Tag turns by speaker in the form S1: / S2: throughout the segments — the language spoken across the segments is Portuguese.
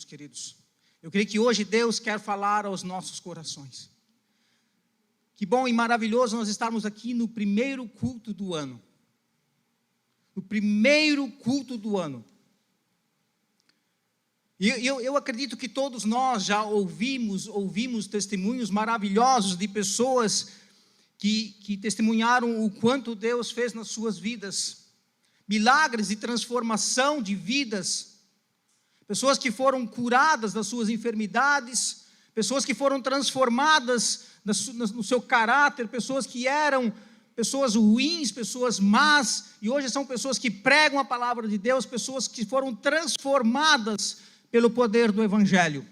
S1: Queridos, eu creio que hoje Deus quer falar aos nossos corações. Que bom e maravilhoso nós estarmos aqui no primeiro culto do ano. No primeiro culto do ano. E eu acredito que todos nós já ouvimos testemunhos maravilhosos de pessoas que testemunharam o quanto Deus fez nas suas vidas. Milagres e transformação de vidas. Pessoas que foram curadas das suas enfermidades, pessoas que foram transformadas no seu caráter, pessoas que eram pessoas ruins, pessoas más, e hoje são pessoas que pregam a palavra de Deus, pessoas que foram transformadas pelo poder do Evangelho.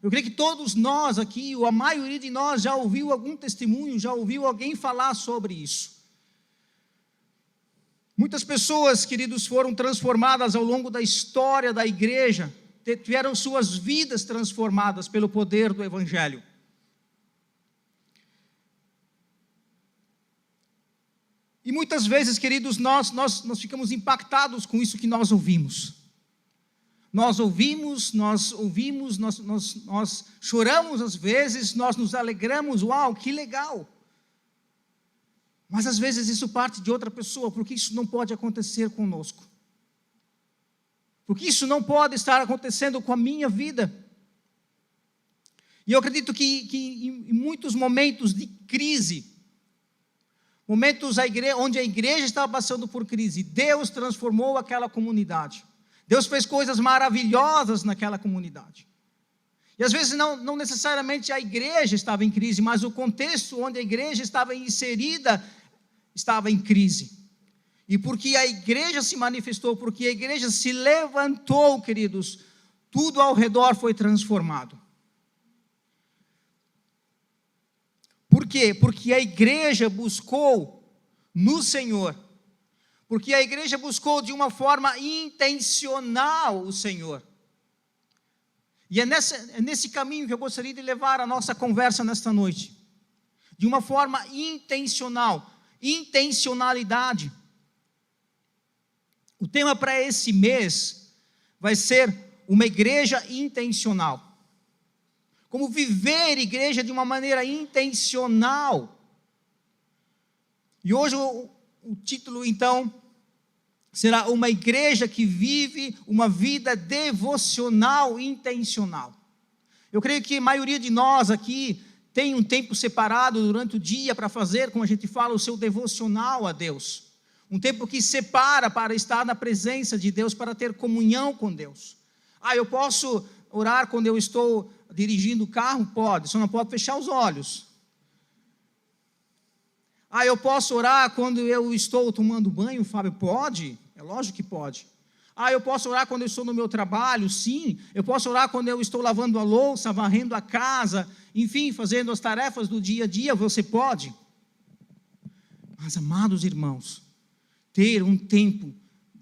S1: Eu creio que todos nós aqui, ou a maioria de nós, já ouviu algum testemunho, já ouviu alguém falar sobre isso. Muitas pessoas, queridos, foram transformadas ao longo da história da igreja, tiveram suas vidas transformadas pelo poder do Evangelho. E muitas vezes, queridos, nós ficamos impactados com isso que nós ouvimos. Nós choramos às vezes, nós nos alegramos, uau, que legal. Mas às vezes isso parte de outra pessoa, porque isso não pode acontecer conosco. Porque isso não pode estar acontecendo com a minha vida. E eu acredito que em muitos momentos de crise, momentos onde a igreja estava passando por crise, Deus transformou aquela comunidade. Deus fez coisas maravilhosas naquela comunidade. E às vezes não necessariamente a igreja estava em crise, mas o contexto onde a igreja estava inserida estava em crise. E porque a igreja se manifestou, porque a igreja se levantou, queridos, tudo ao redor foi transformado. Por quê? Porque a igreja buscou no Senhor. Porque a igreja buscou de uma forma intencional o Senhor. E é nesse caminho que eu gostaria de levar a nossa conversa nesta noite. De uma forma intencional. Intencionalidade. O tema para esse mês vai ser uma igreja intencional. Como viver igreja de uma maneira intencional. E hoje o título, então, será uma igreja que vive uma vida devocional intencional. Eu creio que a maioria de nós aqui tem um tempo separado durante o dia para fazer, como a gente fala, o seu devocional a Deus. Um tempo que separa para estar na presença de Deus, para ter comunhão com Deus. Eu posso orar quando eu estou dirigindo o carro? Pode, só não pode fechar os olhos. Eu posso orar quando eu estou tomando banho, Fábio? Pode, é lógico que pode. Eu posso orar quando eu estou no meu trabalho? Sim. Eu posso orar quando eu estou lavando a louça, varrendo a casa, enfim, fazendo as tarefas do dia a dia? Você pode. Mas, amados irmãos, ter um tempo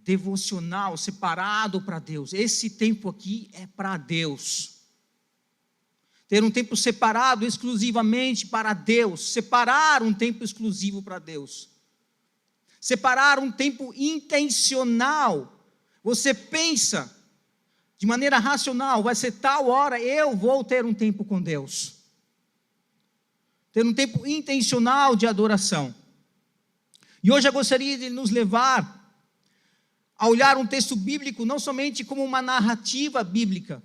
S1: devocional separado para Deus, esse tempo aqui é para Deus. Ter um tempo separado exclusivamente para Deus, separar um tempo exclusivo para Deus. Separar um tempo intencional. Você pensa de maneira racional, vai ser tal hora, eu vou ter um tempo com Deus. Ter um tempo intencional de adoração. E hoje eu gostaria de nos levar a olhar um texto bíblico, não somente como uma narrativa bíblica,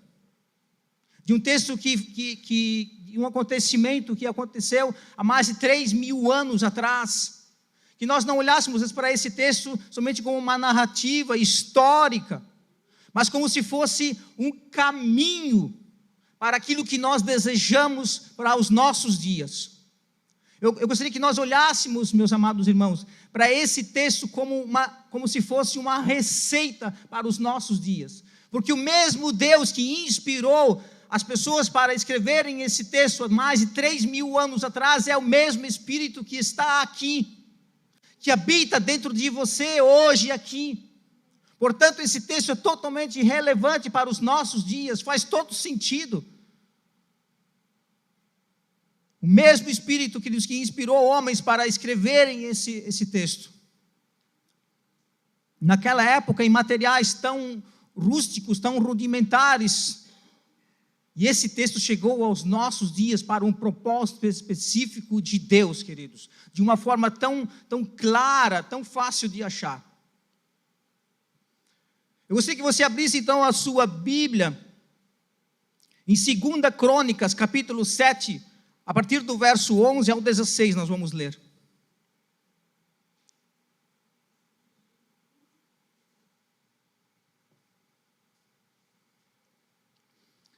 S1: de um texto um acontecimento que aconteceu há mais de 3.000 anos atrás, que nós não olhássemos para esse texto somente como uma narrativa histórica, mas como se fosse um caminho para aquilo que nós desejamos para os nossos dias. Eu gostaria que nós olhássemos, meus amados irmãos, para esse texto como se fosse uma receita para os nossos dias, porque o mesmo Deus que inspirou as pessoas para escreverem esse texto há mais de 3.000 anos atrás é o mesmo Espírito que está aqui, que habita dentro de você hoje aqui. Portanto, esse texto é totalmente relevante para os nossos dias, faz todo sentido. O mesmo Espírito que inspirou homens para escreverem esse texto. Naquela época, em materiais tão rústicos, tão rudimentares. E esse texto chegou aos nossos dias para um propósito específico de Deus, queridos, de uma forma tão clara, tão fácil de achar. Eu gostaria que você abrisse então a sua Bíblia em 2 Crônicas, capítulo 7, a partir do verso 11 ao 16, nós vamos ler.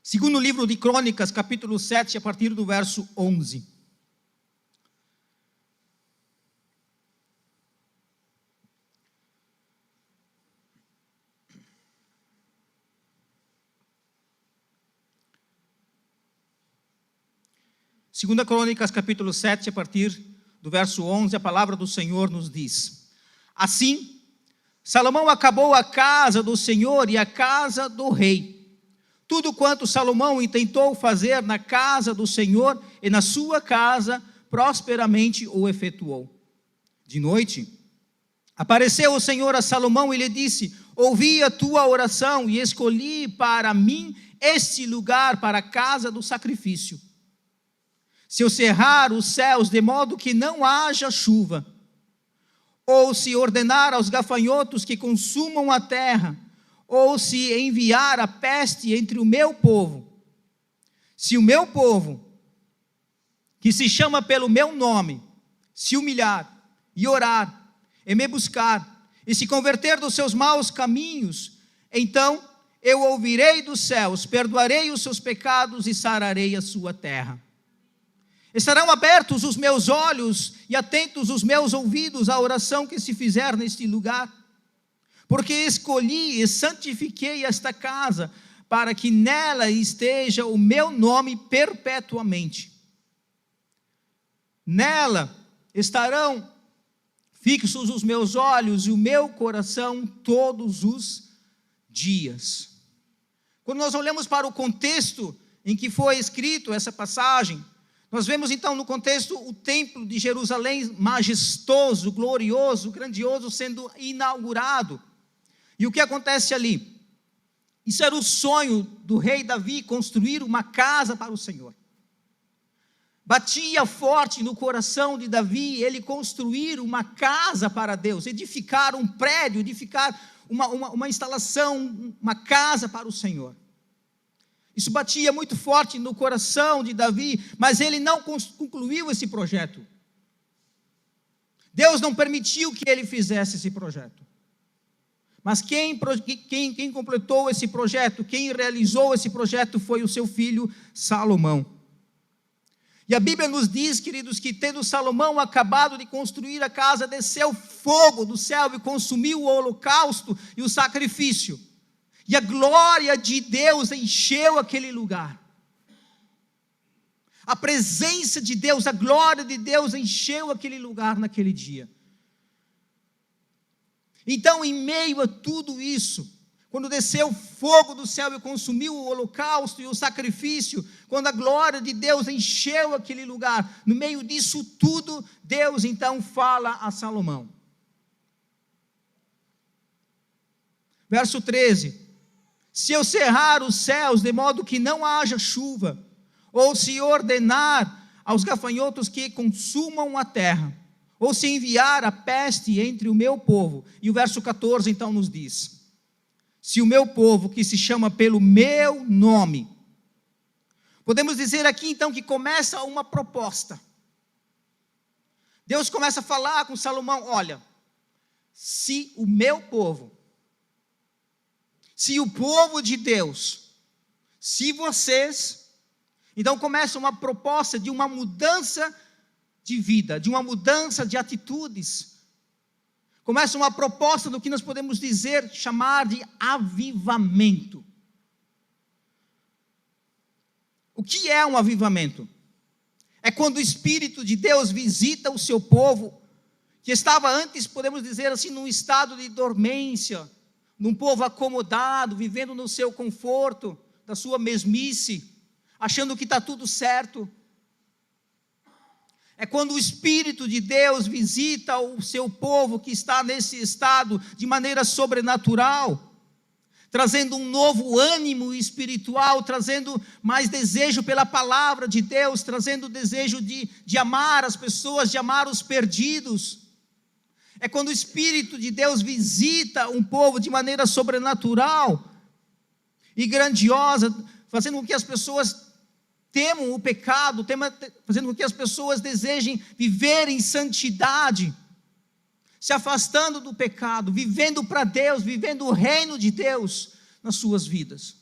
S1: Segundo livro de Crônicas, capítulo 7, a partir do verso 11. Segunda Crônicas, capítulo 7, a partir do verso 11, a palavra do Senhor nos diz: Assim, Salomão acabou a casa do Senhor e a casa do rei. Tudo quanto Salomão intentou fazer na casa do Senhor e na sua casa, prosperamente o efetuou. De noite, apareceu o Senhor a Salomão e lhe disse: Ouvi a tua oração e escolhi para mim este lugar para a casa do sacrifício. Se eu cerrar os céus de modo que não haja chuva, ou se ordenar aos gafanhotos que consumam a terra, ou se enviar a peste entre o meu povo, se o meu povo, que se chama pelo meu nome, se humilhar e orar, e me buscar, e se converter dos seus maus caminhos, então eu ouvirei dos céus, perdoarei os seus pecados e sararei a sua terra. Estarão abertos os meus olhos e atentos os meus ouvidos à oração que se fizer neste lugar, porque escolhi e santifiquei esta casa, para que nela esteja o meu nome perpetuamente. Nela estarão fixos os meus olhos e o meu coração todos os dias. Quando nós olhamos para o contexto em que foi escrito essa passagem, nós vemos então no contexto o templo de Jerusalém majestoso, glorioso, grandioso, sendo inaugurado. E o que acontece ali? Isso era o sonho do rei Davi, construir uma casa para o Senhor. Batia forte no coração de Davi ele construir uma casa para Deus, edificar um prédio, edificar uma instalação, uma casa para o Senhor. Isso batia muito forte no coração de Davi, mas ele não concluiu esse projeto. Deus não permitiu que ele fizesse esse projeto. Mas quem completou esse projeto, quem realizou esse projeto foi o seu filho Salomão. E a Bíblia nos diz, queridos, que tendo Salomão acabado de construir a casa, desceu fogo do céu e consumiu o holocausto e o sacrifício. E a glória de Deus encheu aquele lugar. A presença de Deus, a glória de Deus encheu aquele lugar naquele dia. Então, em meio a tudo isso, quando desceu fogo do céu e consumiu o holocausto e o sacrifício, quando a glória de Deus encheu aquele lugar, no meio disso tudo, Deus então fala a Salomão. Verso 13: Se eu cerrar os céus de modo que não haja chuva, ou se ordenar aos gafanhotos que consumam a terra, ou se enviar a peste entre o meu povo. E o verso 14 então nos diz: se o meu povo, que se chama pelo meu nome. Podemos dizer aqui então que começa uma proposta. Deus começa a falar com Salomão: olha, se o meu povo, se o povo de Deus, se vocês, então começa uma proposta de uma mudança de vida, de uma mudança de atitudes. Começa uma proposta do que nós podemos dizer, chamar de avivamento. O que é um avivamento? É quando o Espírito de Deus visita o seu povo, que estava antes, podemos dizer assim, num estado de dormência, num povo acomodado, vivendo no seu conforto, da sua mesmice, achando que está tudo certo. É quando o Espírito de Deus visita o seu povo que está nesse estado de maneira sobrenatural. trazendo um novo ânimo espiritual, trazendo mais desejo pela palavra de Deus, trazendo desejo de amar as pessoas, de amar os perdidos. É quando o Espírito de Deus visita um povo de maneira sobrenatural e grandiosa, fazendo com que as pessoas temam o pecado, fazendo com que as pessoas desejem viver em santidade, se afastando do pecado, vivendo para Deus, vivendo o reino de Deus nas suas vidas.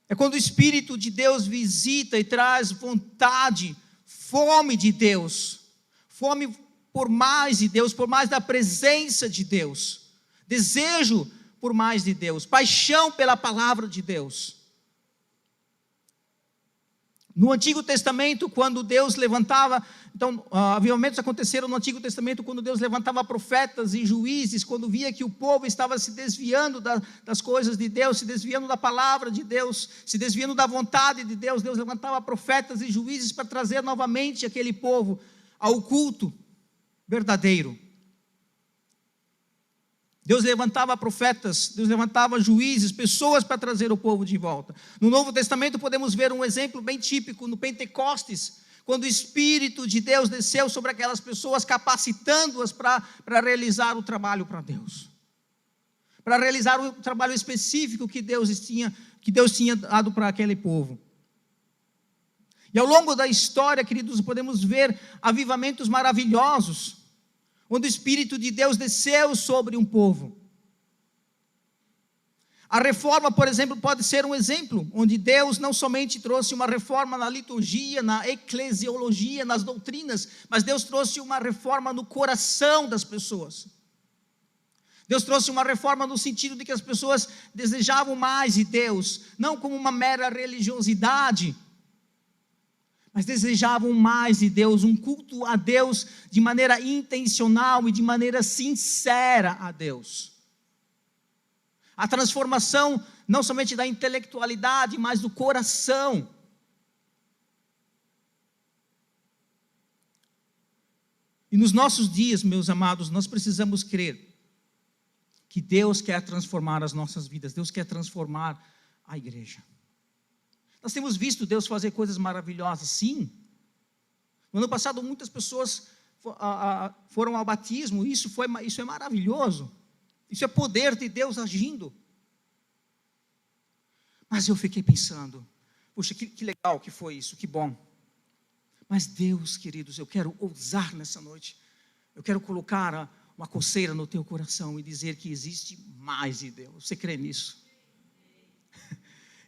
S1: É quando o Espírito de Deus visita e traz vontade, fome de Deus, fome por mais de Deus, por mais da presença de Deus, desejo por mais de Deus, paixão pela palavra de Deus. No Antigo Testamento, quando Deus levantava, então, avivamentos aconteceram no Antigo Testamento, quando Deus levantava profetas e juízes, quando via que o povo estava se desviando das coisas de Deus, se desviando da palavra de Deus, se desviando da vontade de Deus, Deus levantava profetas e juízes para trazer novamente aquele povo ao culto verdadeiro. Deus levantava profetas, Deus levantava juízes, pessoas para trazer o povo de volta. No Novo Testamento podemos ver um exemplo bem típico no Pentecostes, quando o Espírito de Deus desceu sobre aquelas pessoas, capacitando-as para realizar o trabalho para Deus. Para realizar o trabalho específico que Deus tinha dado para aquele povo. E ao longo da história, queridos, podemos ver avivamentos maravilhosos, onde o Espírito de Deus desceu sobre um povo. A reforma, por exemplo, pode ser um exemplo, onde Deus não somente trouxe uma reforma na liturgia, na eclesiologia, nas doutrinas, mas Deus trouxe uma reforma no coração das pessoas. Deus trouxe uma reforma no sentido de que as pessoas desejavam mais de Deus, não como uma mera religiosidade, mas desejavam mais de Deus, um culto a Deus de maneira intencional e de maneira sincera a Deus. A transformação não somente da intelectualidade, mas do coração. E nos nossos dias, meus amados, nós precisamos crer que Deus quer transformar as nossas vidas, Deus quer transformar a igreja. Nós temos visto Deus fazer coisas maravilhosas, sim. No ano passado, muitas pessoas foram ao batismo, isso é maravilhoso. Isso é poder de Deus agindo. Mas eu fiquei pensando, puxa, que legal que foi isso, que bom. Mas Deus, queridos, eu quero ousar nessa noite. Eu quero colocar uma coceira no teu coração e dizer que existe mais de Deus. Você crê nisso?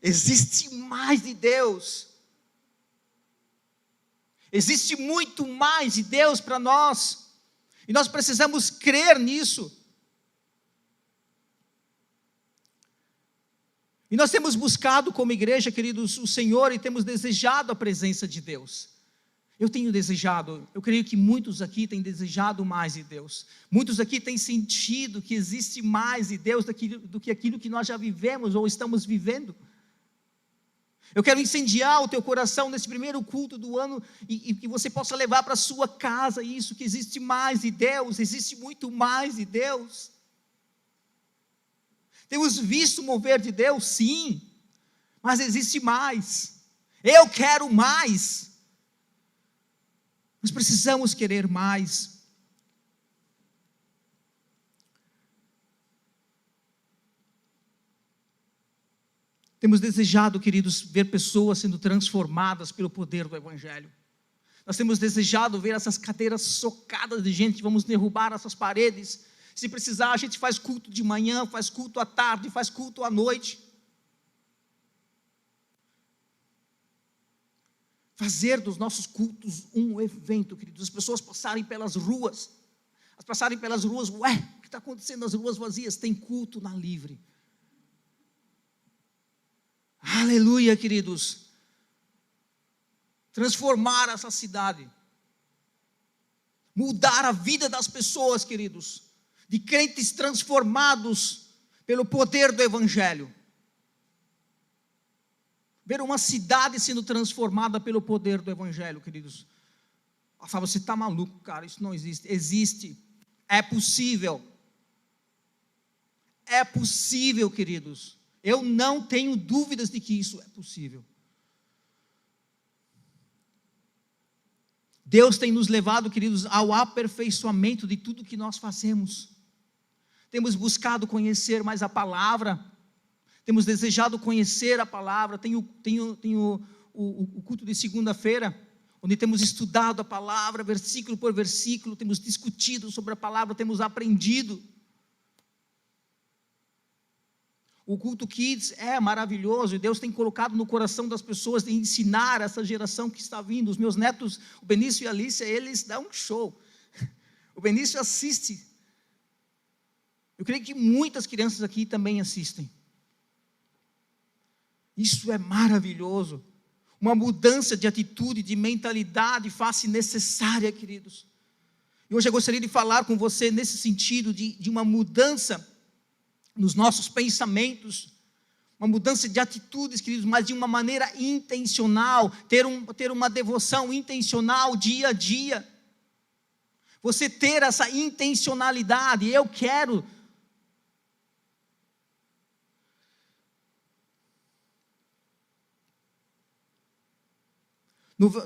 S1: Existe mais de Deus. Existe muito mais de Deus para nós. E nós precisamos crer nisso. E nós temos buscado como igreja, queridos, o Senhor e temos desejado a presença de Deus. Eu tenho desejado, eu creio que muitos aqui têm desejado mais de Deus. Muitos aqui têm sentido que existe mais de Deus do que aquilo que nós já vivemos ou estamos vivendo. Eu quero incendiar o teu coração nesse primeiro culto do ano e que você possa levar para a sua casa isso, que existe mais de Deus, existe muito mais de Deus. Temos visto o mover de Deus, sim, mas existe mais. Eu quero mais. Nós precisamos querer mais. Temos desejado, queridos, ver pessoas sendo transformadas pelo poder do Evangelho. Nós temos desejado ver essas cadeiras socadas de gente, vamos derrubar essas paredes. Se precisar, a gente faz culto de manhã, faz culto à tarde, faz culto à noite. Fazer dos nossos cultos um evento, queridos. As pessoas passarem pelas ruas, ué, o que está acontecendo nas ruas vazias? Tem culto na Livre. Aleluia, queridos. Transformar essa cidade. Mudar a vida das pessoas, queridos. De crentes transformados pelo poder do Evangelho. Ver uma cidade sendo transformada pelo poder do Evangelho, queridos. Fábio, você está maluco, cara, isso não existe. Existe, é possível. É possível, queridos. Eu não tenho dúvidas de que isso é possível. Deus tem nos levado, queridos, ao aperfeiçoamento de tudo que nós fazemos. Temos buscado conhecer mais a palavra, temos desejado conhecer a palavra. Tem o culto de segunda-feira, onde temos estudado a palavra, versículo por versículo, temos discutido sobre a palavra, temos aprendido. O culto Kids é maravilhoso, e Deus tem colocado no coração das pessoas de ensinar essa geração que está vindo. Os meus netos, o Benício e a Alicia, eles dão um show. O Benício assiste. Eu creio que muitas crianças aqui também assistem. Isso é maravilhoso. Uma mudança de atitude, de mentalidade faz-se necessária, queridos. E hoje eu gostaria de falar com você nesse sentido de uma mudança nos nossos pensamentos, uma mudança de atitudes, queridos, mas de uma maneira intencional, ter uma devoção intencional dia a dia. Você ter essa intencionalidade. Eu quero.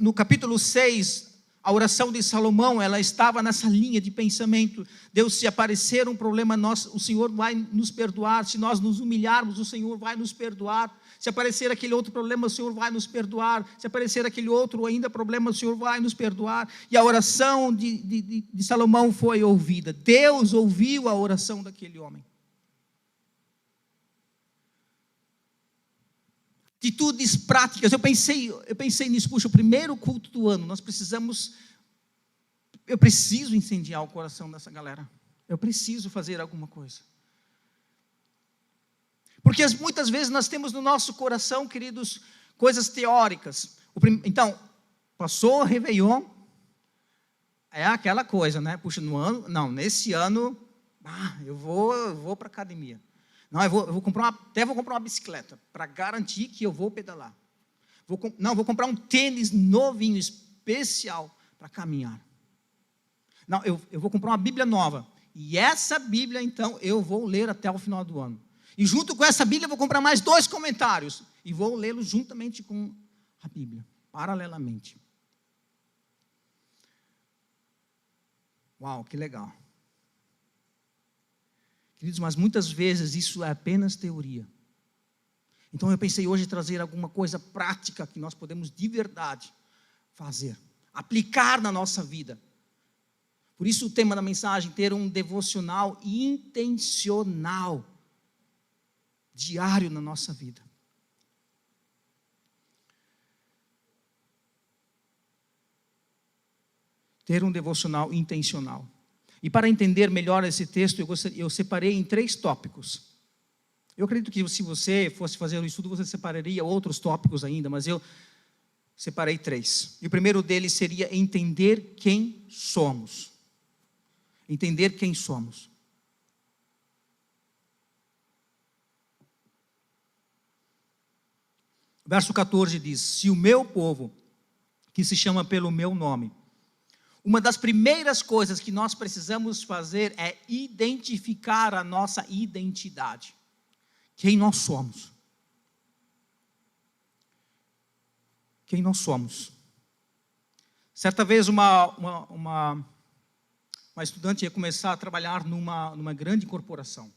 S1: No capítulo 6, a oração de Salomão, ela estava nessa linha de pensamento. Deus, se aparecer um problema, o Senhor vai nos perdoar. Se nós nos humilharmos, o Senhor vai nos perdoar. Se aparecer aquele outro problema, o Senhor vai nos perdoar. Se aparecer aquele outro ainda problema, o Senhor vai nos perdoar. E a oração de Salomão foi ouvida. Deus ouviu a oração daquele homem. Atitudes práticas. Eu pensei nisso. Puxa, o primeiro culto do ano, eu preciso incendiar o coração dessa galera. Eu preciso fazer alguma coisa. Porque muitas vezes nós temos no nosso coração, queridos, coisas teóricas. Então, passou o Réveillon, é aquela coisa, né? Puxa, nesse ano, eu vou para a academia. Não, eu vou comprar uma bicicleta, para garantir que eu vou pedalar. Vou comprar um tênis novinho, especial, para caminhar. Não, eu vou comprar uma Bíblia nova. E essa Bíblia, então, eu vou ler até o final do ano. E junto com essa Bíblia, eu vou comprar mais 2 comentários. E vou lê-los juntamente com a Bíblia, paralelamente. Uau, que legal. Queridos, mas muitas vezes isso é apenas teoria. Então eu pensei hoje trazer alguma coisa prática que nós podemos de verdade fazer, aplicar na nossa vida. Por isso o tema da mensagem, ter um devocional intencional, diário na nossa vida. Ter um devocional intencional. E para entender melhor esse texto, eu separei em 3 tópicos. Eu acredito que se você fosse fazer um estudo, você separaria outros tópicos ainda, mas eu separei 3. E o primeiro deles seria entender quem somos. Entender quem somos. Verso 14 diz: se o meu povo, que se chama pelo meu nome, uma das primeiras coisas que nós precisamos fazer é identificar a nossa identidade. Quem nós somos. Quem nós somos. Certa vez uma estudante ia começar a trabalhar numa grande corporação.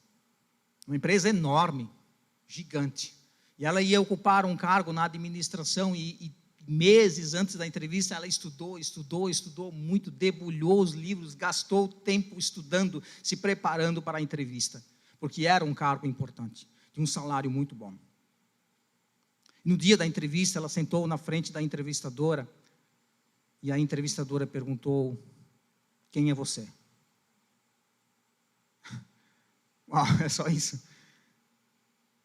S1: Uma empresa enorme, gigante. E ela ia ocupar um cargo na administração e meses antes da entrevista, ela estudou muito, debulhou os livros, gastou tempo estudando, se preparando para a entrevista, porque era um cargo importante, de um salário muito bom. No dia da entrevista, ela sentou na frente da entrevistadora, e a entrevistadora perguntou: quem é você? Uau, é só isso.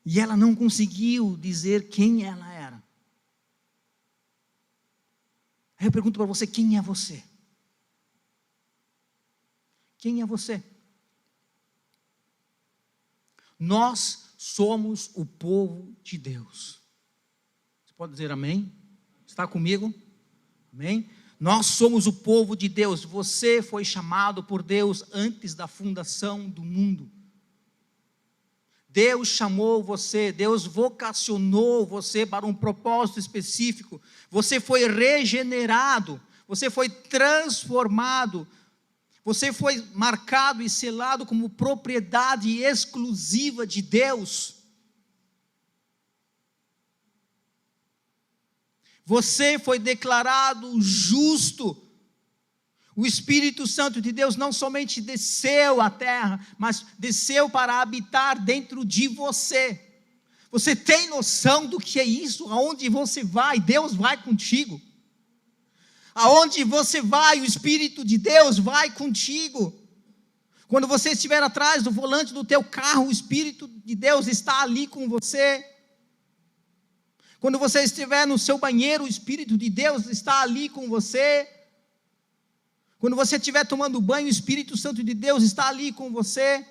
S1: E ela não conseguiu dizer quem ela era. Aí eu pergunto para você, quem é você? Quem é você? Nós somos o povo de Deus. Você pode dizer amém? Está comigo? Amém? Nós somos o povo de Deus. Você foi chamado por Deus antes da fundação do mundo. Deus chamou você, Deus vocacionou você para um propósito específico. Você foi regenerado, você foi transformado, você foi marcado e selado como propriedade exclusiva de Deus. Você foi declarado justo. O Espírito Santo de Deus não somente desceu à terra, mas desceu para habitar dentro de você. Você tem noção do que é isso? Aonde você vai, Deus vai contigo. Aonde você vai, o Espírito de Deus vai contigo. Quando você estiver atrás do volante do teu carro, o Espírito de Deus está ali com você. Quando você estiver no seu banheiro, o Espírito de Deus está ali com você. Quando você estiver tomando banho, o Espírito Santo de Deus está ali com você.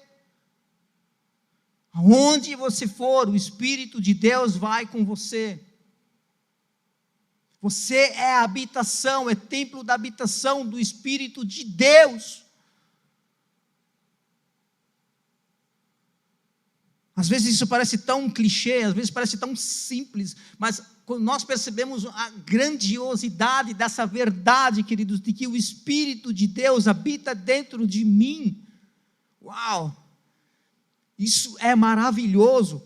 S1: Aonde você for, o Espírito de Deus vai com você. Você é a habitação, é templo da habitação do Espírito de Deus. Às vezes isso parece tão clichê, às vezes parece tão simples, mas quando nós percebemos a grandiosidade dessa verdade, queridos, de que o Espírito de Deus habita dentro de mim, uau, isso é maravilhoso.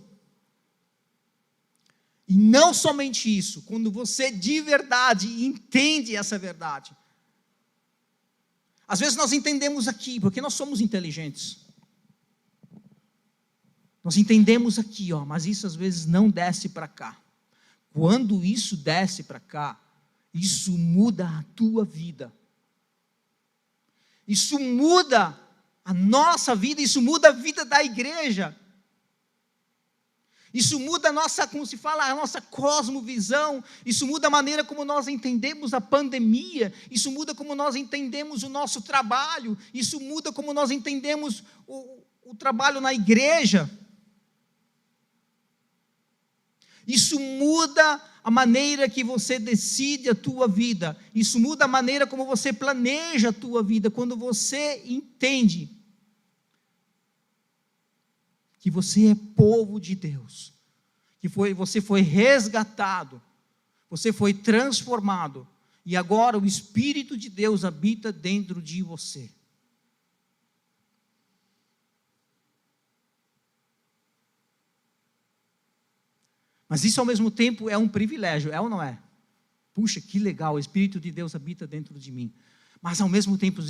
S1: E não somente isso, quando você de verdade entende essa verdade. Às vezes nós entendemos aqui, porque nós somos inteligentes. Nós entendemos aqui, mas isso às vezes não desce para cá. Quando isso desce para cá, isso muda a tua vida. Isso muda a nossa vida, isso muda a vida da igreja. Isso muda a nossa, como se fala, a nossa cosmovisão. Isso muda a maneira como nós entendemos a pandemia. Isso muda como nós entendemos o nosso trabalho. Isso muda como nós entendemos o trabalho na igreja. Isso muda a maneira que você decide a tua vida. Isso muda a maneira como você planeja a tua vida. Quando você entende que você é povo de Deus, que você foi resgatado, você foi transformado, e agora o Espírito de Deus habita dentro de você. Mas isso ao mesmo tempo é um privilégio, é ou não é? Puxa, que legal, o Espírito de Deus habita dentro de mim. Mas ao mesmo tempo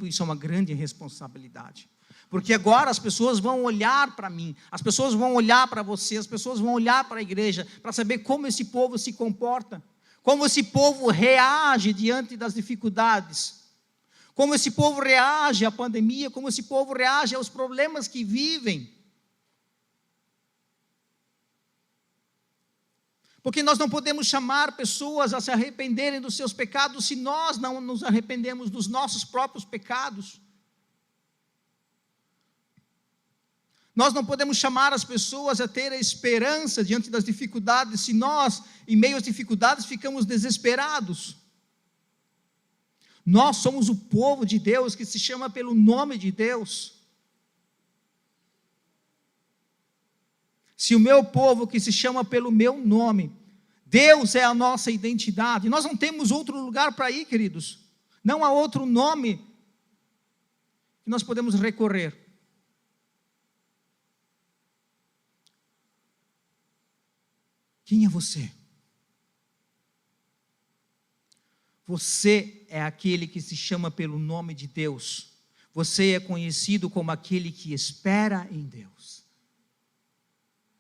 S1: isso é uma grande responsabilidade. Porque agora as pessoas vão olhar para mim, as pessoas vão olhar para você, as pessoas vão olhar para a igreja, para saber como esse povo se comporta, como esse povo reage diante das dificuldades, como esse povo reage à pandemia, como esse povo reage aos problemas que vivem. Porque nós não podemos chamar pessoas a se arrependerem dos seus pecados se nós não nos arrependemos dos nossos próprios pecados. Nós não podemos chamar as pessoas a ter a esperança diante das dificuldades se nós, em meio às dificuldades, ficamos desesperados. Nós somos o povo de Deus que se chama pelo nome de Deus. Se o meu povo que se chama pelo meu nome, Deus é a nossa identidade, nós não temos outro lugar para ir, queridos, não há outro nome que nós podemos recorrer. Quem é você? Você é aquele que se chama pelo nome de Deus, você é conhecido como aquele que espera em Deus.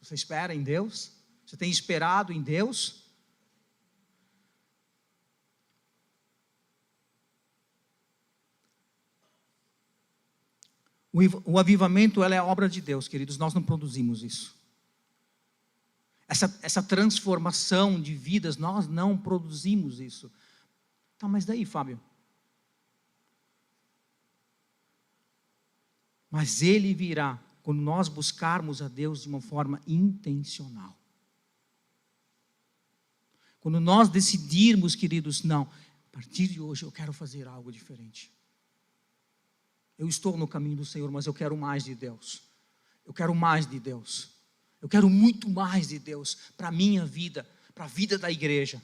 S1: Você espera em Deus? Você tem esperado em Deus? O avivamento é obra de Deus, queridos, nós não produzimos isso. Essa transformação de vidas, nós não produzimos isso. Tá, mas daí, Fábio? Mas Ele virá quando nós buscarmos a Deus de uma forma intencional. Quando nós decidirmos, queridos, não, A partir de hoje eu quero fazer algo diferente. Eu estou no caminho do Senhor, mas eu quero mais de Deus. Eu quero mais de Deus. Eu quero muito mais de Deus para a minha vida, para a vida da igreja.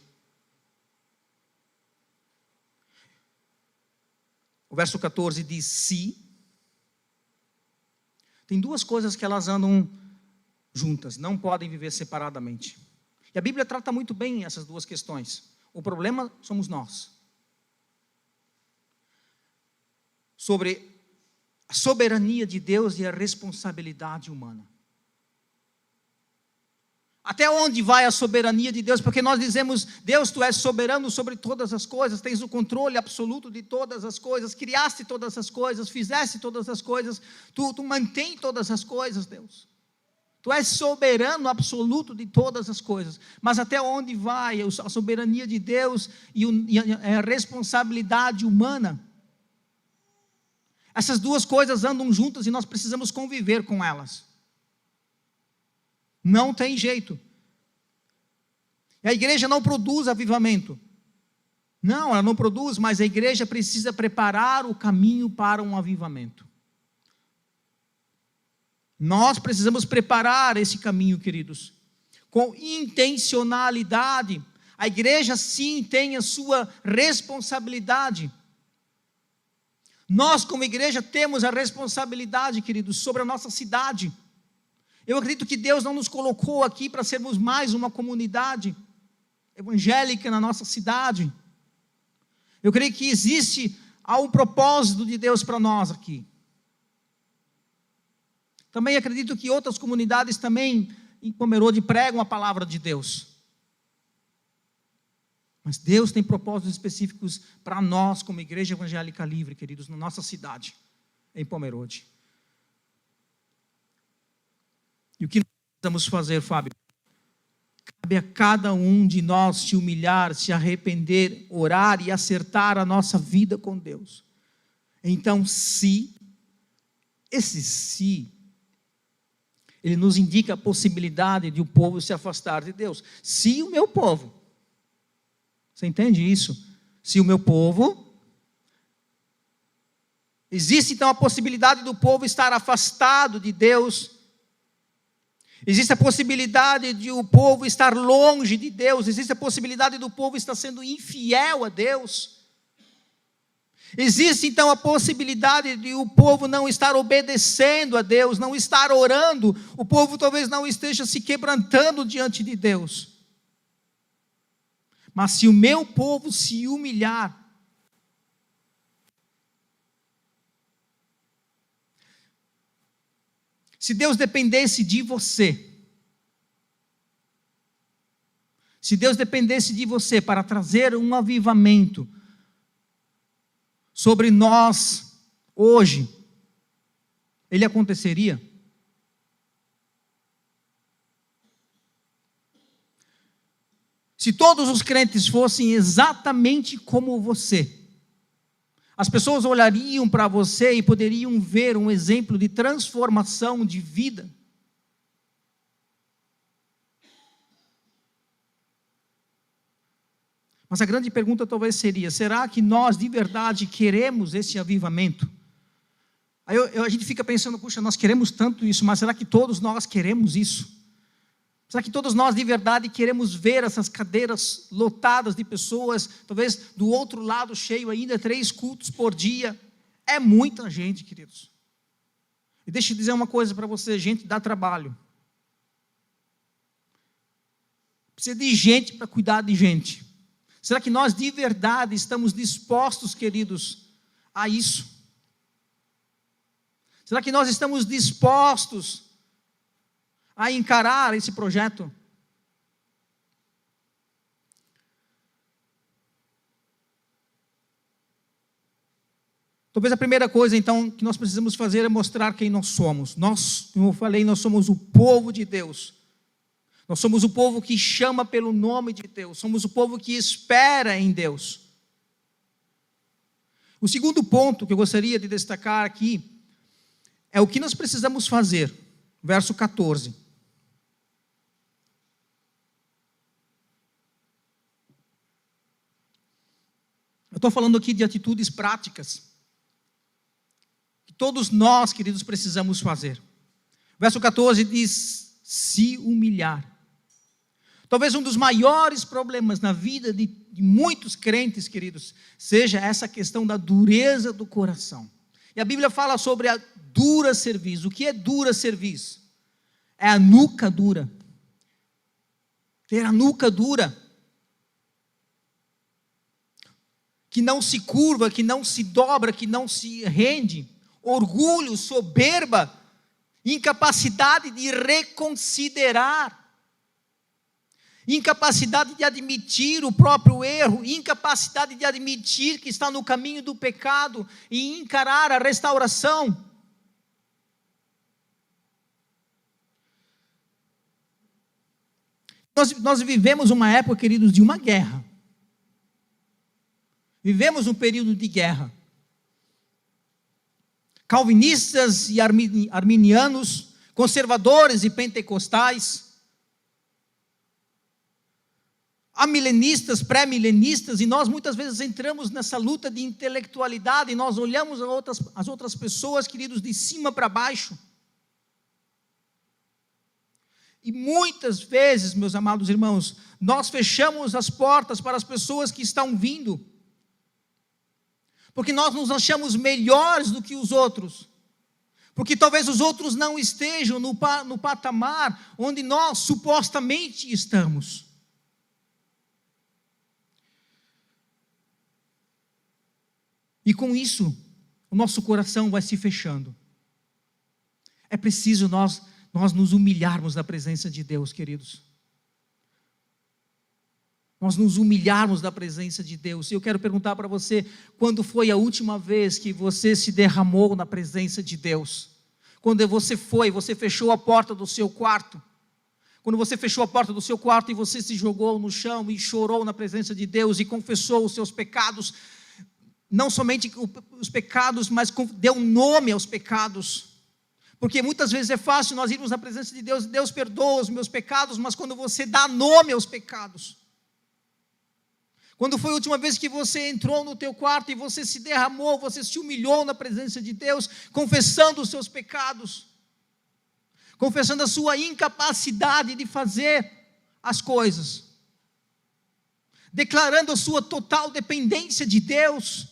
S1: O verso 14 diz: se. Tem duas coisas que elas andam juntas, não podem viver separadamente. E a Bíblia trata muito bem essas duas questões. O problema somos nós. Sobre a soberania de Deus e a responsabilidade humana. Até onde vai a soberania de Deus? Porque nós dizemos: Deus, tu és soberano sobre todas as coisas, tens o controle absoluto de todas as coisas, criaste todas as coisas, fizeste todas as coisas, tu mantém todas as coisas, Deus. Tu és soberano absoluto de todas as coisas. Mas até onde vai a soberania de Deus e a responsabilidade humana? Essas duas coisas andam juntas e nós precisamos conviver com elas. Não tem jeito. A igreja não produz avivamento. Não, ela não produz, mas a igreja precisa preparar o caminho para um avivamento. Nós precisamos preparar esse caminho, queridos, com intencionalidade. A igreja sim tem a sua responsabilidade. Nós como igreja temos a responsabilidade, queridos, sobre a nossa cidade. Eu acredito que Deus não nos colocou aqui para sermos mais uma comunidade evangélica na nossa cidade. Eu creio que há um propósito de Deus para nós aqui. Também acredito que outras comunidades também em Pomerode pregam a palavra de Deus. Mas Deus tem propósitos específicos para nós como Igreja Evangélica Livre, queridos, na nossa cidade, em Pomerode. E o que nós precisamos fazer, Fábio? Cabe a cada um de nós se humilhar, se arrepender, orar e acertar a nossa vida com Deus. Então, esse ele nos indica a possibilidade de o povo se afastar de Deus. Se o meu povo, você entende isso? Se o meu povo, existe então a possibilidade do povo estar afastado de Deus. Existe a possibilidade de o povo estar longe de Deus. Existe a possibilidade do povo estar sendo infiel a Deus. Existe então a possibilidade de o povo não estar obedecendo a Deus, não estar orando. O povo talvez não esteja se quebrantando diante de Deus. Mas se o meu povo se humilhar, se Deus dependesse de você, se Deus dependesse de você para trazer um avivamento sobre nós hoje, ele aconteceria? Se todos os crentes fossem exatamente como você, as pessoas olhariam para você e poderiam ver um exemplo de transformação de vida. Mas a grande pergunta talvez seria: será que nós de verdade queremos esse avivamento? Aí a gente fica pensando: puxa, nós queremos tanto isso, mas será que todos nós queremos isso? Será que todos nós de verdade queremos ver essas cadeiras lotadas de pessoas, talvez do outro lado cheio ainda, 3 cultos por dia? É muita gente, queridos. E deixa eu dizer uma coisa para você: gente dá trabalho. Precisa de gente para cuidar de gente. Será que nós de verdade estamos dispostos, queridos, a isso? Será que nós estamos dispostos a encarar esse projeto? Talvez a primeira coisa, então, que nós precisamos fazer é mostrar quem nós somos. Nós, como eu falei, nós somos o povo de Deus. Nós somos o povo que chama pelo nome de Deus. Somos o povo que espera em Deus. O segundo ponto que eu gostaria de destacar aqui é o que nós precisamos fazer. Verso 14. Eu estou falando aqui de atitudes práticas, que todos nós, queridos, precisamos fazer. Verso 14 diz, se humilhar. Talvez um dos maiores problemas na vida de muitos crentes, queridos, seja essa questão da dureza do coração. E a Bíblia fala sobre a dura cerviz. O que é dura cerviz? É a nuca dura. Ter a nuca dura. Que não se curva, que não se dobra, que não se rende. Orgulho, soberba, incapacidade de reconsiderar. Incapacidade de admitir o próprio erro, incapacidade de admitir que está no caminho do pecado e encarar a restauração. Nós vivemos uma época, queridos, de uma guerra. Vivemos um período de guerra. Calvinistas e arminianos, conservadores e pentecostais, amilenistas, pré-milenistas, e nós muitas vezes entramos nessa luta de intelectualidade, e nós olhamos as outras pessoas, queridos, de cima para baixo. E muitas vezes, meus amados irmãos, nós fechamos as portas para as pessoas que estão vindo, porque nós nos achamos melhores do que os outros, porque talvez os outros não estejam no patamar onde nós supostamente estamos. E com isso, o nosso coração vai se fechando. É preciso nós nos humilharmos na presença de Deus, queridos. Nós nos humilharmos na presença de Deus. E eu quero perguntar para você, quando foi a última vez que você se derramou na presença de Deus? Quando você fechou a porta do seu quarto? Quando você fechou a porta do seu quarto e você se jogou no chão e chorou na presença de Deus e confessou os seus pecados, não somente os pecados, mas deu nome aos pecados. Porque muitas vezes é fácil nós irmos na presença de Deus, Deus perdoa os meus pecados, mas quando você dá nome aos pecados, quando foi a última vez que você entrou no teu quarto e você se derramou, você se humilhou na presença de Deus, confessando os seus pecados, confessando a sua incapacidade de fazer as coisas, declarando a sua total dependência de Deus?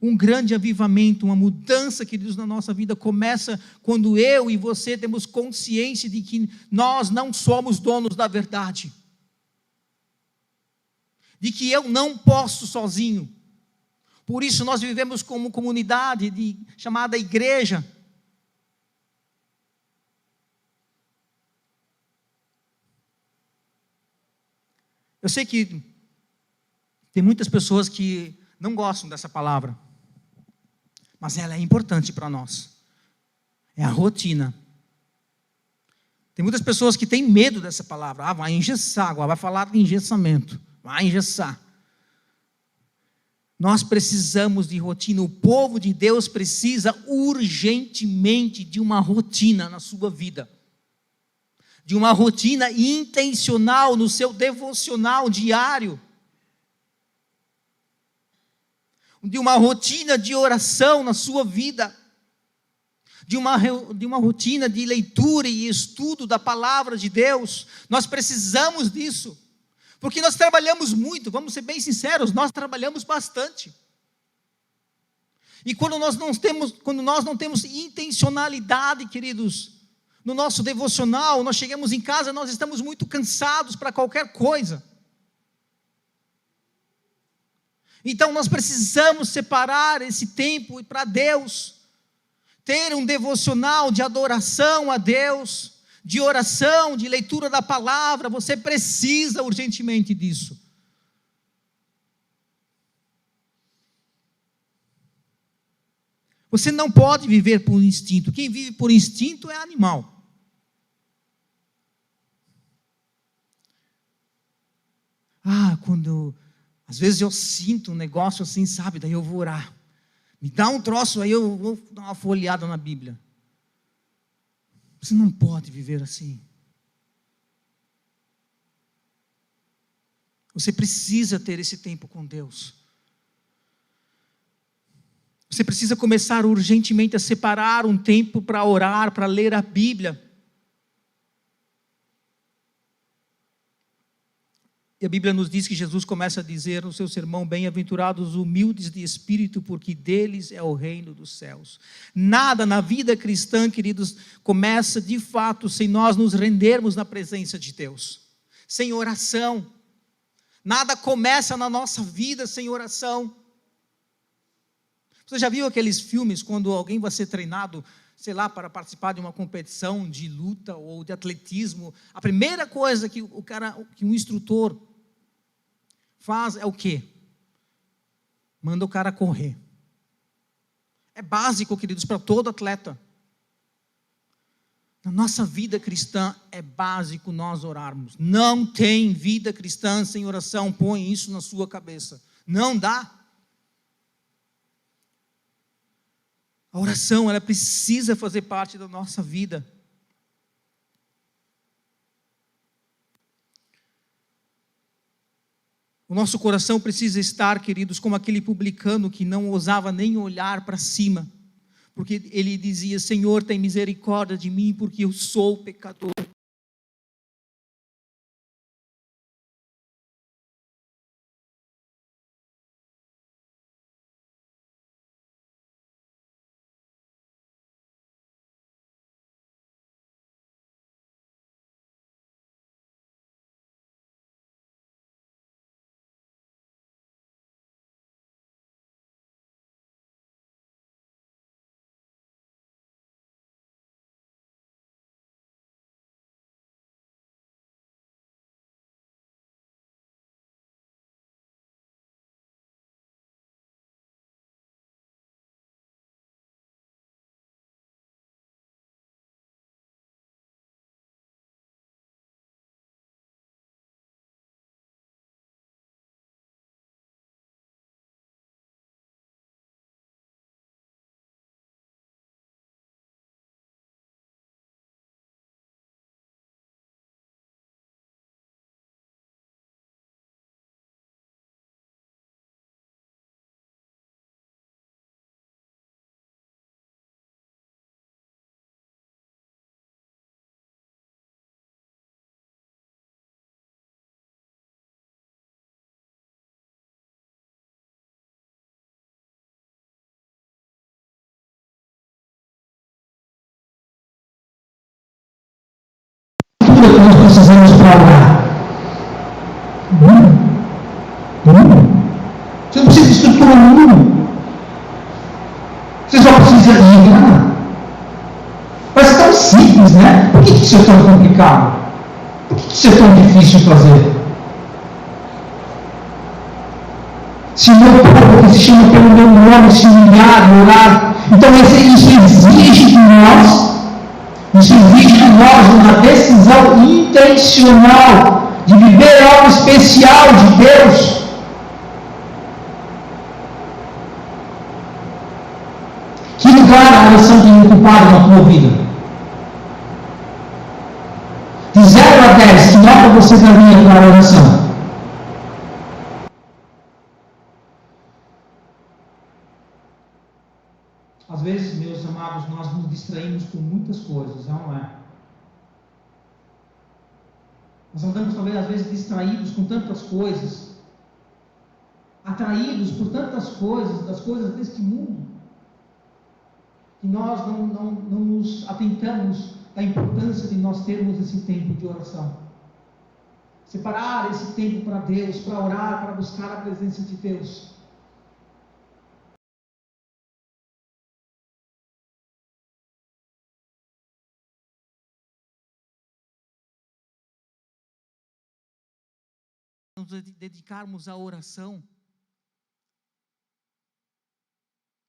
S1: Um grande avivamento, uma mudança, queridos, na nossa vida começa quando eu e você temos consciência de que nós não somos donos da verdade, de que eu não posso sozinho. Por isso nós vivemos como comunidade chamada igreja. Eu sei que tem muitas pessoas que não gostam dessa palavra, mas ela é importante para nós. É a rotina. Tem muitas pessoas que têm medo dessa palavra. Vai engessar, agora vai falar de engessamento. Vai engessar. Nós precisamos de rotina. O povo de Deus precisa urgentemente de uma rotina na sua vida. De uma rotina intencional no seu devocional diário. De uma rotina de oração na sua vida, de uma rotina de leitura e estudo da palavra de Deus. Nós precisamos disso, porque nós trabalhamos muito, vamos ser bem sinceros, nós trabalhamos bastante, e quando nós não temos intencionalidade, queridos, no nosso devocional, nós chegamos em casa, nós estamos muito cansados para qualquer coisa. Então nós precisamos separar esse tempo para Deus, ter um devocional de adoração a Deus, de oração, de leitura da palavra. Você precisa urgentemente disso. Você não pode viver por instinto. Quem vive por instinto é animal. Às vezes eu sinto um negócio assim, sabe, daí eu vou orar. Me dá um troço, aí eu vou dar uma folheada na Bíblia. Você não pode viver assim. Você precisa ter esse tempo com Deus. Você precisa começar urgentemente a separar um tempo para orar, para ler a Bíblia. E a Bíblia nos diz que Jesus começa a dizer no seu sermão: bem-aventurados os humildes de espírito, porque deles é o reino dos céus. Nada na vida cristã, queridos, começa de fato sem nós nos rendermos na presença de Deus, sem oração. Nada começa na nossa vida sem oração. Você já viu aqueles filmes quando alguém vai ser treinado, sei lá, para participar de uma competição de luta ou de atletismo? A primeira coisa que um instrutor faz é o quê? Manda o cara correr. É básico, queridos, para todo atleta. Na nossa vida cristã é básico nós orarmos. Não tem vida cristã sem oração. Põe isso na sua cabeça. Não dá. A oração, ela precisa fazer parte da nossa vida. O nosso coração precisa estar, queridos, como aquele publicano que não ousava nem olhar para cima, porque ele dizia: Senhor, tem misericórdia de mim, porque eu sou pecador.
S2: Que nós precisamos para orar. Você não precisa de estrutura nenhuma. Você só precisa ligar. Parece tão simples, né? Por que isso é tão complicado? Por que isso é tão difícil de fazer? Se o meu povo que se chama pelo meu nome se humilhar e orar, então isso exige de nós. Isso exige de nós uma decisão intencional de viver algo especial de Deus. Que lugar a oração tem ocupado na tua vida? De 0 a 10, que nota você daria para a oração? Às vezes, meus amados, nós nos distraímos com muitas coisas, não é? Nós andamos talvez às vezes distraídos com tantas coisas, atraídos por tantas coisas, das coisas deste mundo, que nós não nos atentamos à importância de nós termos esse tempo de oração. Separar esse tempo para Deus, para orar, para buscar a presença de Deus.
S1: Nos dedicarmos à oração.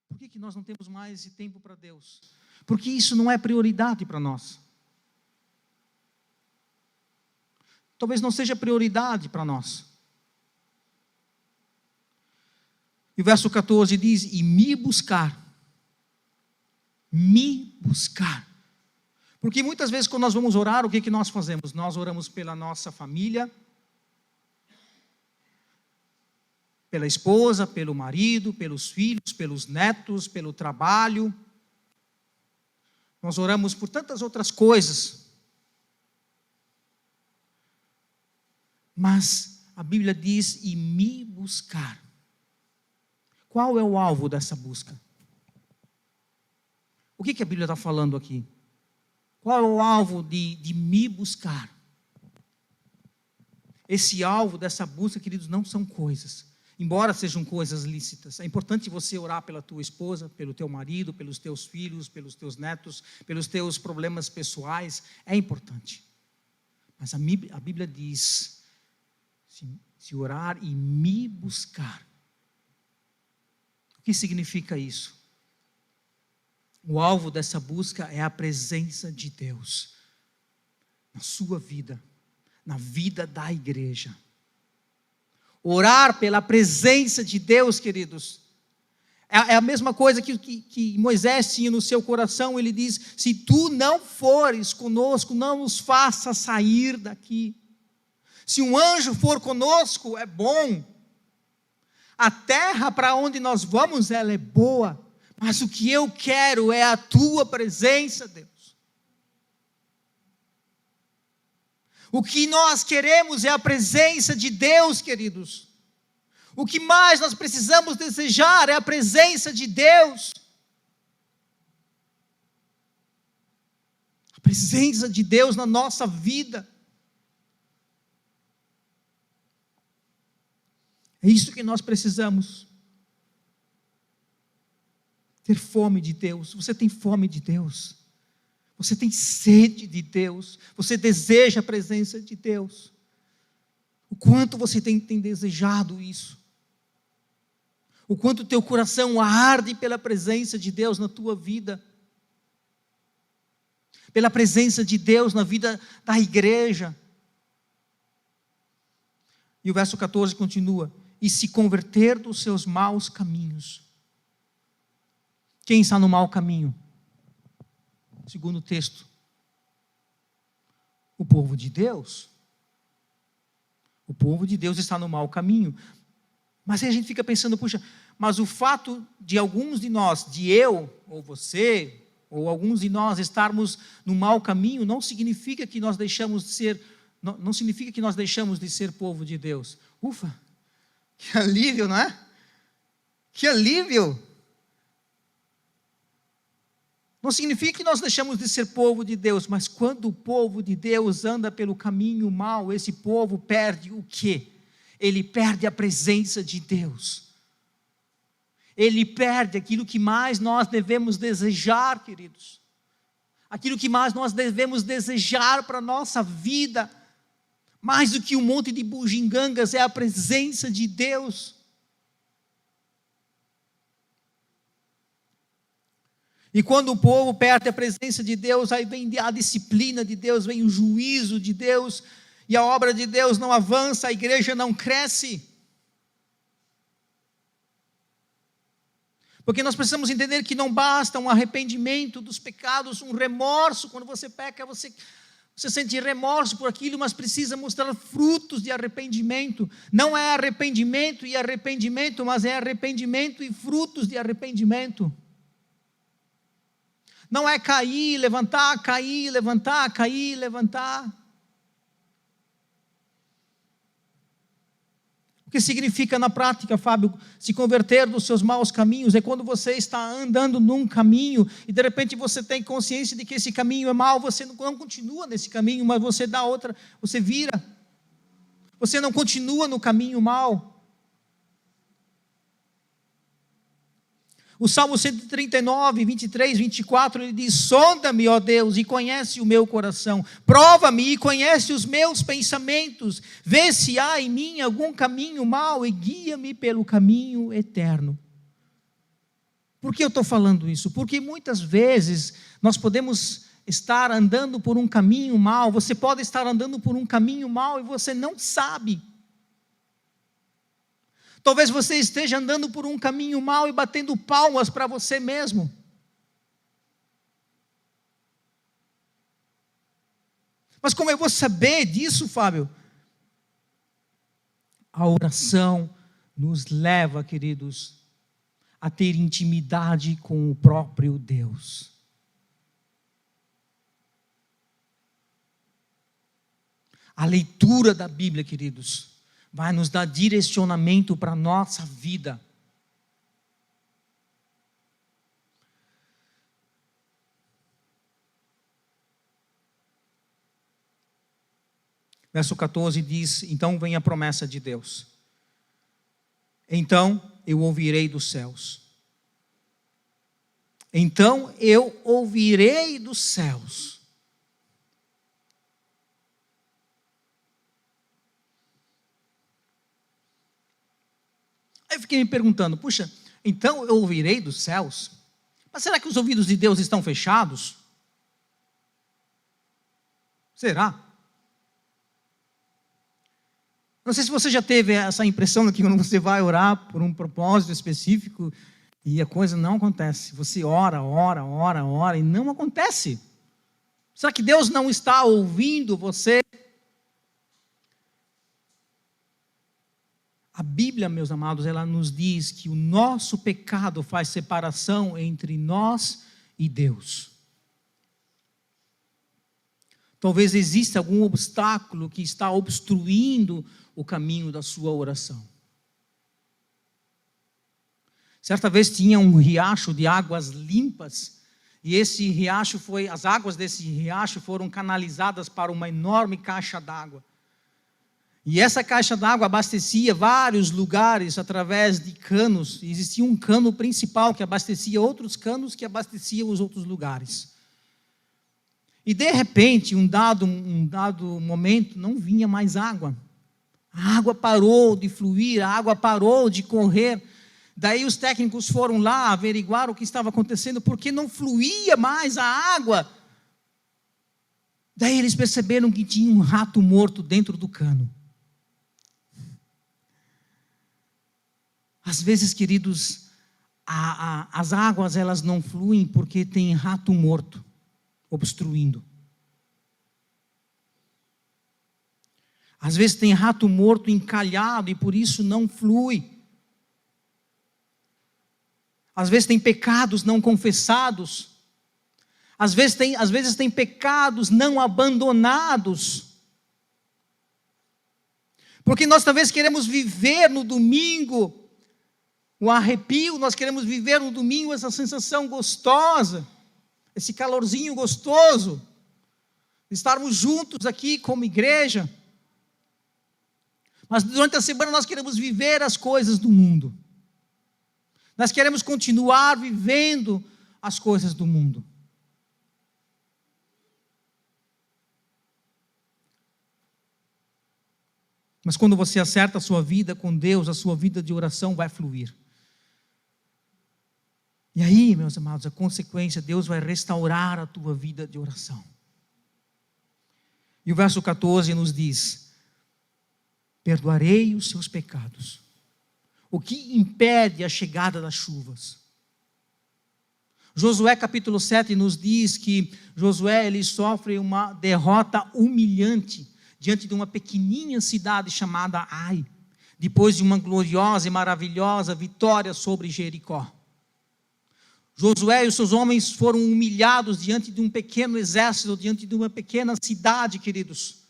S1: Por que nós não temos mais esse tempo para Deus? Porque isso não é prioridade para nós. Talvez não seja prioridade para nós. E o verso 14 diz: e me buscar. Me buscar. Porque muitas vezes quando nós vamos orar, o que nós fazemos? Nós oramos pela nossa família, Pela esposa, pelo marido, pelos filhos, pelos netos, pelo trabalho. Nós oramos por tantas outras coisas. Mas a Bíblia diz: e me buscar. Qual é o alvo dessa busca? O que a Bíblia está falando aqui? Qual é o alvo de me buscar? Esse alvo dessa busca, queridos, não são coisas. Embora sejam coisas lícitas. É importante você orar pela tua esposa, pelo teu marido, pelos teus filhos, pelos teus netos, pelos teus problemas pessoais. É importante. Mas a Bíblia diz: se orar e me buscar. O que significa isso? O alvo dessa busca é a presença de Deus na sua vida, na vida da igreja. Orar pela presença de Deus, queridos, é a mesma coisa que Moisés tinha no seu coração. Ele diz: se tu não fores conosco, não nos faça sair daqui. Se um anjo for conosco, é bom. A terra para onde nós vamos, ela é boa. Mas o que eu quero é a tua presença, Deus. O que nós queremos é a presença de Deus, queridos. O que mais nós precisamos desejar é a presença de Deus. A presença de Deus na nossa vida. É isso que nós precisamos. Ter fome de Deus. Você tem fome de Deus? Você tem sede de Deus? Você deseja a presença de Deus? O quanto você tem desejado isso? O quanto teu coração arde pela presença de Deus na tua vida? Pela presença de Deus na vida da igreja? E o verso 14 continua: e se converter dos seus maus caminhos. Quem está no mau caminho? Segundo o texto, o povo de Deus. O povo de Deus está no mau caminho. Mas aí a gente fica pensando: puxa, mas o fato de alguns de nós, de eu, ou você, ou alguns de nós estarmos no mau caminho, não significa que nós deixamos de ser, não significa que nós deixamos de ser povo de Deus. Ufa, que alívio, não é? Que alívio! Não significa que nós deixamos de ser povo de Deus, mas quando o povo de Deus anda pelo caminho mau, esse povo perde o quê? Ele perde a presença de Deus. Ele perde aquilo que mais nós devemos desejar, queridos. Aquilo que mais nós devemos desejar para a nossa vida. Mais do que um monte de bugigangas, é a presença de Deus. E quando o povo perde a presença de Deus, aí vem a disciplina de Deus, vem o juízo de Deus, e a obra de Deus não avança, a igreja não cresce. Porque nós precisamos entender que não basta um arrependimento dos pecados, um remorso. Quando você peca, você sente remorso por aquilo, mas precisa mostrar frutos de arrependimento. Não é arrependimento e arrependimento, mas é arrependimento e frutos de arrependimento. Não é cair, levantar, cair, levantar, cair, levantar. O que significa na prática, Fábio, se converter dos seus maus caminhos? É quando você está andando num caminho e de repente você tem consciência de que esse caminho é mau, você não continua nesse caminho, mas você dá outra, você vira. Você não continua no caminho mau. O Salmo 139, 23, 24, ele diz: sonda-me, ó Deus, e conhece o meu coração. Prova-me e conhece os meus pensamentos. Vê se há em mim algum caminho mau e guia-me pelo caminho eterno. Por que eu estou falando isso? Porque muitas vezes nós podemos estar andando por um caminho mau. Você pode estar andando por um caminho mau e você não sabe. Talvez você esteja andando por um caminho mau e batendo palmas para você mesmo. Mas como eu vou saber disso, Fábio? A oração nos leva, queridos, a ter intimidade com o próprio Deus. A leitura da Bíblia, queridos, vai nos dar direcionamento para a nossa vida. Verso 14 diz: então vem a promessa de Deus. Então eu ouvirei dos céus. Então eu ouvirei dos céus. Aí eu fiquei me perguntando, puxa, então eu ouvirei dos céus? Mas será que os ouvidos de Deus estão fechados? Será? Não sei se você já teve essa impressão de que quando você vai orar por um propósito específico e a coisa não acontece. Você ora e não acontece. Será que Deus não está ouvindo você? A Bíblia, meus amados, ela nos diz que o nosso pecado faz separação entre nós e Deus. Talvez exista algum obstáculo que está obstruindo o caminho da sua oração. Certa vez tinha um riacho de águas limpas, e esse riacho as águas desse riacho foram canalizadas para uma enorme caixa d'água. E essa caixa d'água abastecia vários lugares através de canos. Existia um cano principal que abastecia outros canos que abasteciam os outros lugares. E de repente, um dado momento, não vinha mais água. A água parou de fluir, a água parou de correr. Daí os técnicos foram lá averiguar o que estava acontecendo, porque não fluía mais a água. Daí eles perceberam que tinha um rato morto dentro do cano. Às vezes, queridos, as águas elas não fluem porque tem rato morto obstruindo. Às vezes tem rato morto encalhado e por isso não flui. Às vezes tem pecados não confessados. Às vezes tem pecados não abandonados. Porque nós talvez queremos viver no domingo o arrepio, nós queremos viver no domingo essa sensação gostosa, esse calorzinho gostoso, estarmos juntos aqui como igreja. Mas durante a semana nós queremos viver as coisas do mundo. Nós queremos continuar vivendo as coisas do mundo. Mas quando você acerta a sua vida com Deus, a sua vida de oração vai fluir. E aí, meus amados, a consequência, Deus vai restaurar a tua vida de oração. E o verso 14 nos diz: perdoarei os seus pecados. O que impede a chegada das chuvas? Josué capítulo 7 nos diz que Josué ele sofre uma derrota humilhante diante de uma pequenininha cidade chamada Ai, depois de uma gloriosa e maravilhosa vitória sobre Jericó. Josué e os seus homens foram humilhados diante de um pequeno exército, diante de uma pequena cidade, queridos.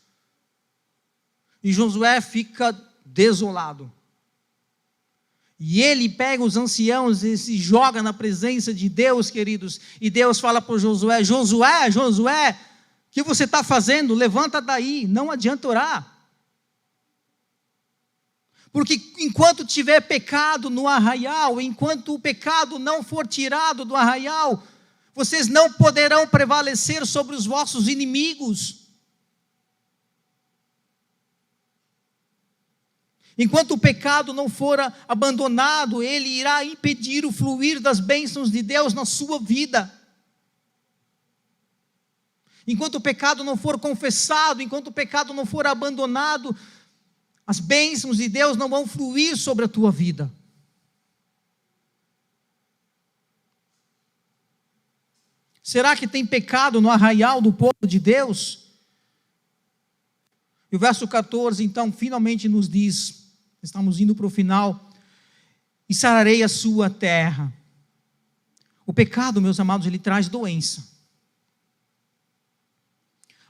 S1: E Josué fica desolado. E ele pega os anciãos e se joga na presença de Deus, queridos. E Deus fala para Josué: Josué, o que você está fazendo? Levanta daí, não adianta orar. Porque enquanto tiver pecado no arraial, enquanto o pecado não for tirado do arraial, vocês não poderão prevalecer sobre os vossos inimigos. Enquanto o pecado não for abandonado, ele irá impedir o fluir das bênçãos de Deus na sua vida. Enquanto o pecado não for confessado, enquanto o pecado não for abandonado, as bênçãos de Deus não vão fluir sobre a tua vida. Será que tem pecado no arraial do povo de Deus? E o verso 14, então, finalmente nos diz, estamos indo para o final, e sararei a sua terra. O pecado, meus amados, ele traz doença.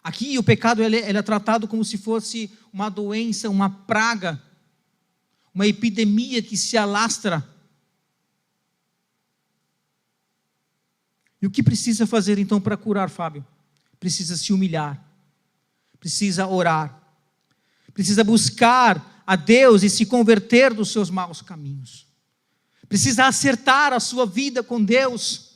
S1: Aqui o pecado ele é tratado como se fosse uma doença, uma praga, uma epidemia que se alastra. E o que precisa fazer então para curar, Fábio? Precisa se humilhar, precisa orar, precisa buscar a Deus e se converter dos seus maus caminhos, precisa acertar a sua vida com Deus.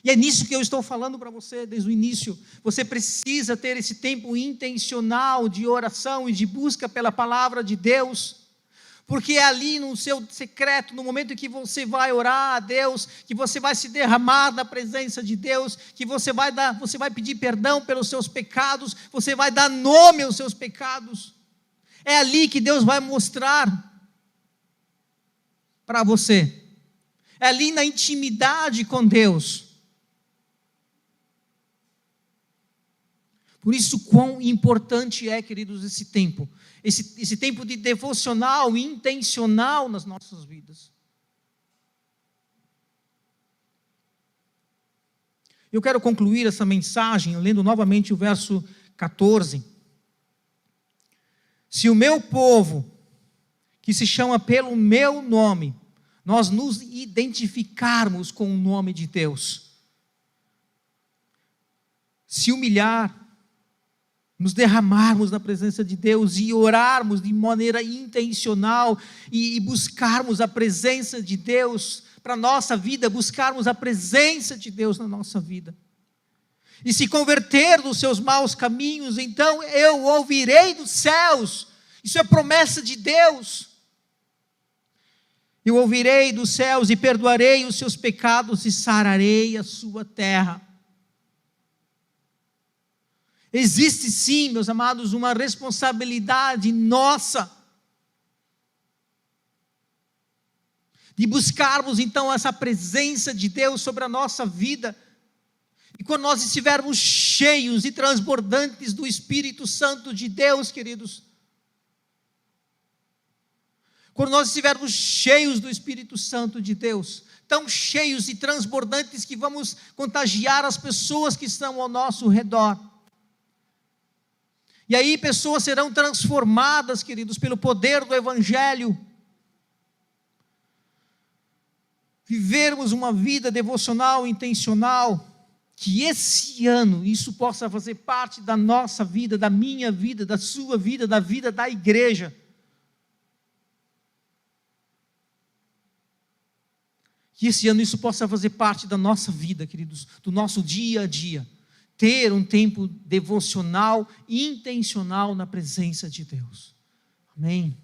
S1: E é nisso que eu estou falando para você desde o início. Você precisa ter esse tempo intencional de oração e de busca pela palavra de Deus, porque é ali no seu secreto, no momento em que você vai orar a Deus, que você vai se derramar na presença de Deus, que você vai pedir perdão pelos seus pecados, você vai dar nome aos seus pecados. É ali que Deus vai mostrar para você. É ali na intimidade com Deus. Por isso, quão importante é, queridos, esse tempo. Esse tempo de devocional intencional nas nossas vidas. Eu quero concluir essa mensagem lendo novamente o verso 14. Se o meu povo, que se chama pelo meu nome, nós nos identificarmos com o nome de Deus, se humilhar, nos derramarmos na presença de Deus e orarmos de maneira intencional e buscarmos a presença de Deus para a nossa vida, buscarmos a presença de Deus na nossa vida, e se converter dos seus maus caminhos, então eu ouvirei dos céus. Isso é promessa de Deus. Eu ouvirei dos céus e perdoarei os seus pecados e sararei a sua terra. Existe sim, meus amados, uma responsabilidade nossa de buscarmos então essa presença de Deus sobre a nossa vida. E quando nós estivermos cheios e transbordantes do Espírito Santo de Deus, queridos, quando nós estivermos cheios do Espírito Santo de Deus, tão cheios e transbordantes que vamos contagiar as pessoas que estão ao nosso redor. E aí pessoas serão transformadas, queridos, pelo poder do Evangelho. Vivermos uma vida devocional, intencional, que esse ano isso possa fazer parte da nossa vida, da minha vida, da sua vida, da vida da igreja. Que esse ano isso possa fazer parte da nossa vida, queridos, do nosso dia a dia. Ter um tempo devocional, intencional na presença de Deus. Amém?